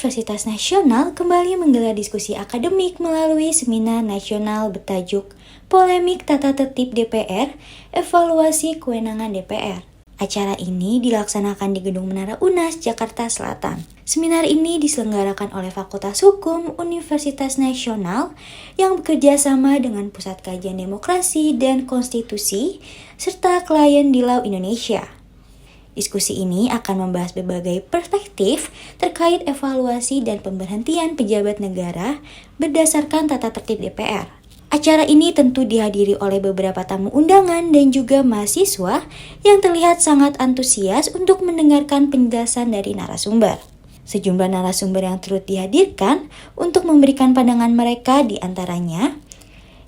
Universitas Nasional kembali menggelar diskusi akademik melalui seminar nasional bertajuk Polemik Tata Tertib DPR, Evaluasi Kewenangan DPR. Acara ini dilaksanakan di Gedung Menara UNAS, Jakarta Selatan. Seminar ini diselenggarakan oleh Fakultas Hukum Universitas Nasional yang bekerja sama dengan Pusat Kajian Demokrasi dan Konstitusi serta klien Dilau Indonesia. Diskusi ini akan membahas berbagai perspektif terkait evaluasi dan pemberhentian pejabat negara berdasarkan tata tertib DPR. Acara ini tentu dihadiri oleh beberapa tamu undangan dan juga mahasiswa yang terlihat sangat antusias untuk mendengarkan penjelasan dari narasumber. Sejumlah narasumber yang turut dihadirkan untuk memberikan pandangan mereka di antaranya: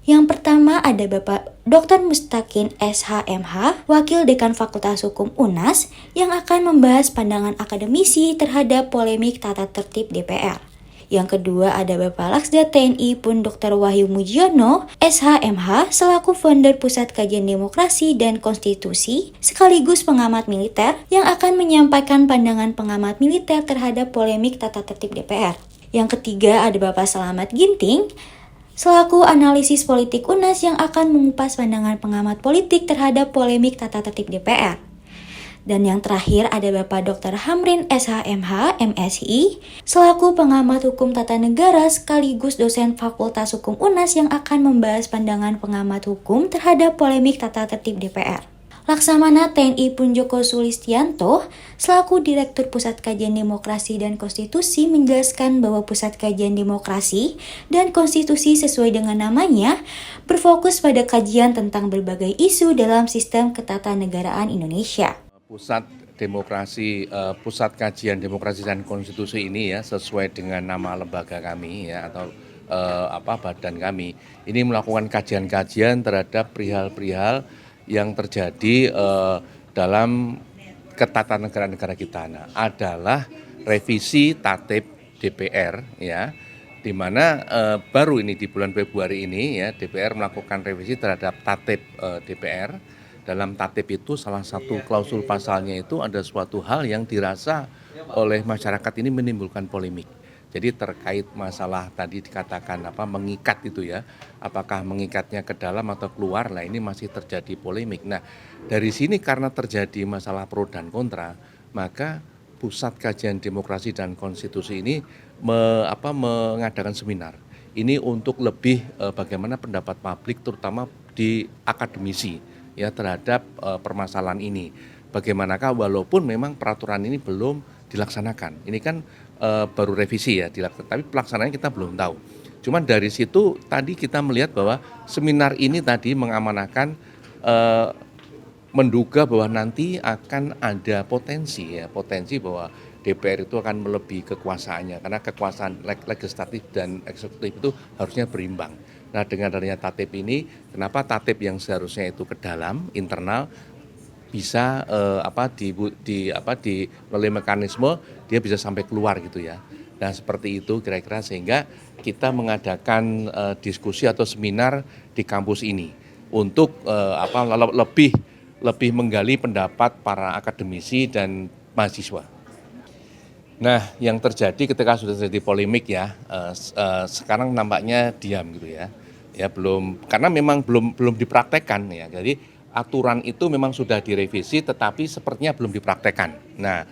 yang pertama ada Bapak Dr. Mustaqin SHMH, Wakil Dekan Fakultas Hukum UNAS, yang akan membahas pandangan akademisi terhadap polemik tata tertib DPR. Yang kedua ada Bapak Laksda TNI Pun Dr. Wahyu Mujiono, SHMH, selaku founder Pusat Kajian Demokrasi dan Konstitusi, sekaligus pengamat militer, yang akan menyampaikan pandangan pengamat militer terhadap polemik tata tertib DPR. Yang ketiga ada Bapak Selamat Ginting, selaku analisis politik UNAS yang akan mengupas pandangan pengamat politik terhadap polemik tata tertib DPR. Dan yang terakhir ada Bapak Dr. Hamrin SHMH, MSI, selaku pengamat hukum tata negara sekaligus dosen Fakultas Hukum UNAS yang akan membahas pandangan pengamat hukum terhadap polemik tata tertib DPR. Laksamana TNI Pun Joko Sulistianto, selaku Direktur Pusat Kajian Demokrasi dan Konstitusi, menjelaskan bahwa Pusat Kajian Demokrasi dan Konstitusi sesuai dengan namanya, berfokus pada kajian tentang berbagai isu dalam sistem ketatanegaraan Indonesia. Pusat Kajian Demokrasi dan Konstitusi ini ya, sesuai dengan nama lembaga kami ya, atau badan kami, ini melakukan kajian-kajian terhadap perihal-perihal yang terjadi dalam ketatanegaraan negara kita. Nah, adalah revisi Tatip DPR ya, di mana baru ini di bulan Februari ini ya, DPR melakukan revisi terhadap Tatip DPR. Dalam Tatip itu salah satu klausul pasalnya itu ada suatu hal yang dirasa oleh masyarakat ini menimbulkan polemik. Jadi terkait masalah tadi dikatakan mengikat itu ya, apakah mengikatnya ke dalam atau keluar, nah ini masih terjadi polemik. Nah dari sini karena terjadi masalah pro dan kontra, maka Pusat Kajian Demokrasi dan Konstitusi ini mengadakan seminar. Ini untuk lebih bagaimana pendapat publik terutama di akademisi ya terhadap permasalahan ini. Bagaimanakah walaupun memang peraturan ini belum dilaksanakan. Ini kan baru revisi ya, tapi pelaksanaannya kita belum tahu. Cuman dari situ tadi kita melihat bahwa seminar ini tadi mengamanahkan menduga bahwa nanti akan ada potensi bahwa DPR itu akan melebihi kekuasaannya, karena kekuasaan legislatif dan eksekutif itu harusnya berimbang. Nah dengan adanya Tatip ini, kenapa Tatip yang seharusnya itu ke dalam internal bisa melalui mekanisme dia bisa sampai keluar gitu ya. Dan seperti itu kira-kira sehingga kita mengadakan diskusi atau seminar di kampus ini untuk lebih menggali pendapat para akademisi dan mahasiswa. Nah, yang terjadi ketika sudah terjadi polemik ya, sekarang nampaknya diam gitu ya. Ya belum, karena memang belum dipraktekkan ya. Jadi aturan itu memang sudah direvisi tetapi sepertinya belum dipraktekkan. Nah,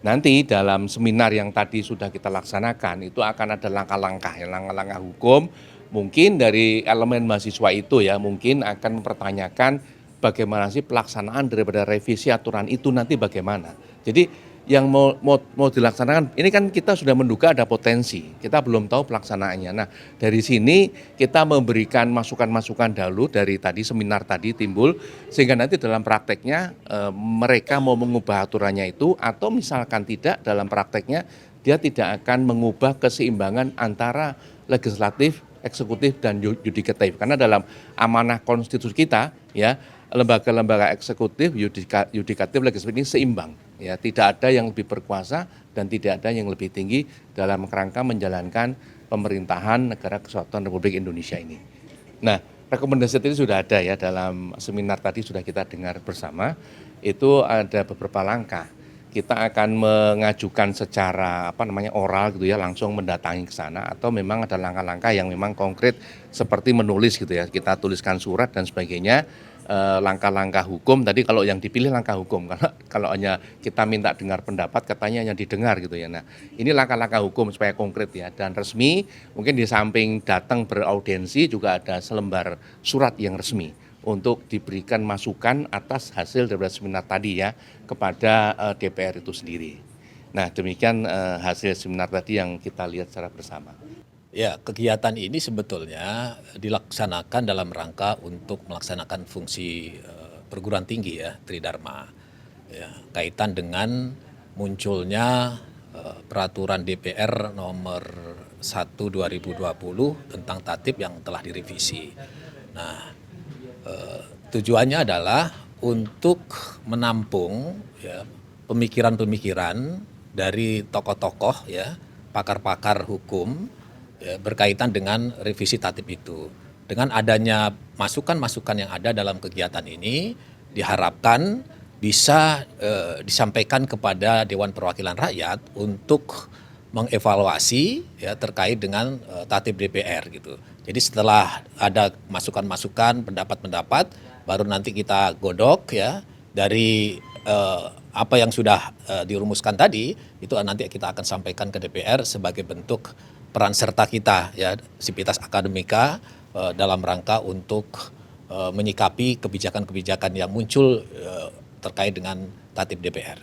nanti dalam seminar yang tadi sudah kita laksanakan itu akan ada langkah-langkah hukum. Mungkin dari elemen mahasiswa itu ya mungkin akan mempertanyakan bagaimana sih pelaksanaan daripada revisi aturan itu nanti bagaimana. Jadi yang mau dilaksanakan, ini kan kita sudah menduga ada potensi, kita belum tahu pelaksanaannya. Nah dari sini kita memberikan masukan-masukan dahulu dari tadi seminar tadi timbul, sehingga nanti dalam prakteknya mereka mau mengubah aturannya itu, atau misalkan tidak dalam prakteknya dia tidak akan mengubah keseimbangan antara legislatif, eksekutif dan yudikatif. Karena dalam amanah konstitusi kita ya, lembaga-lembaga eksekutif, yudikatif, legislatif ini seimbang. Ya, tidak ada yang lebih berkuasa dan tidak ada yang lebih tinggi dalam kerangka menjalankan pemerintahan negara kesatuan Republik Indonesia ini. Nah, rekomendasi itu sudah ada ya dalam seminar tadi sudah kita dengar bersama. Itu ada beberapa langkah. kita akan mengajukan secara oral gitu ya, langsung mendatangi ke sana, atau memang ada langkah-langkah yang memang konkret seperti menulis gitu ya, kita tuliskan surat dan sebagainya. Langkah-langkah hukum tadi, kalau yang dipilih langkah hukum, karena kalau hanya kita minta dengar pendapat katanya hanya didengar gitu ya. Nah, ini langkah-langkah hukum supaya konkret ya dan resmi. Mungkin di samping datang beraudiensi juga ada selembar surat yang resmi untuk diberikan masukan atas hasil dari seminar tadi ya kepada DPR itu sendiri. Nah, demikian hasil seminar tadi yang kita lihat secara bersama. Ya, kegiatan ini sebetulnya dilaksanakan dalam rangka untuk melaksanakan fungsi perguruan tinggi ya, Tridharma. Ya, kaitan dengan munculnya peraturan DPR nomor 1 2020 tentang tatib yang telah direvisi. Nah, tujuannya adalah untuk menampung ya, pemikiran-pemikiran dari tokoh-tokoh ya, pakar-pakar hukum ya, berkaitan dengan revisi tatib itu. Dengan adanya masukan-masukan yang ada dalam kegiatan ini diharapkan bisa disampaikan kepada Dewan Perwakilan Rakyat untuk mengevaluasi ya terkait dengan tatib DPR gitu. Jadi setelah ada masukan-masukan, pendapat-pendapat, baru nanti kita godok ya dari apa yang sudah dirumuskan tadi, itu nanti kita akan sampaikan ke DPR sebagai bentuk peran serta kita ya, Sivitas Akademika dalam rangka untuk menyikapi kebijakan-kebijakan yang muncul terkait dengan tatib DPR.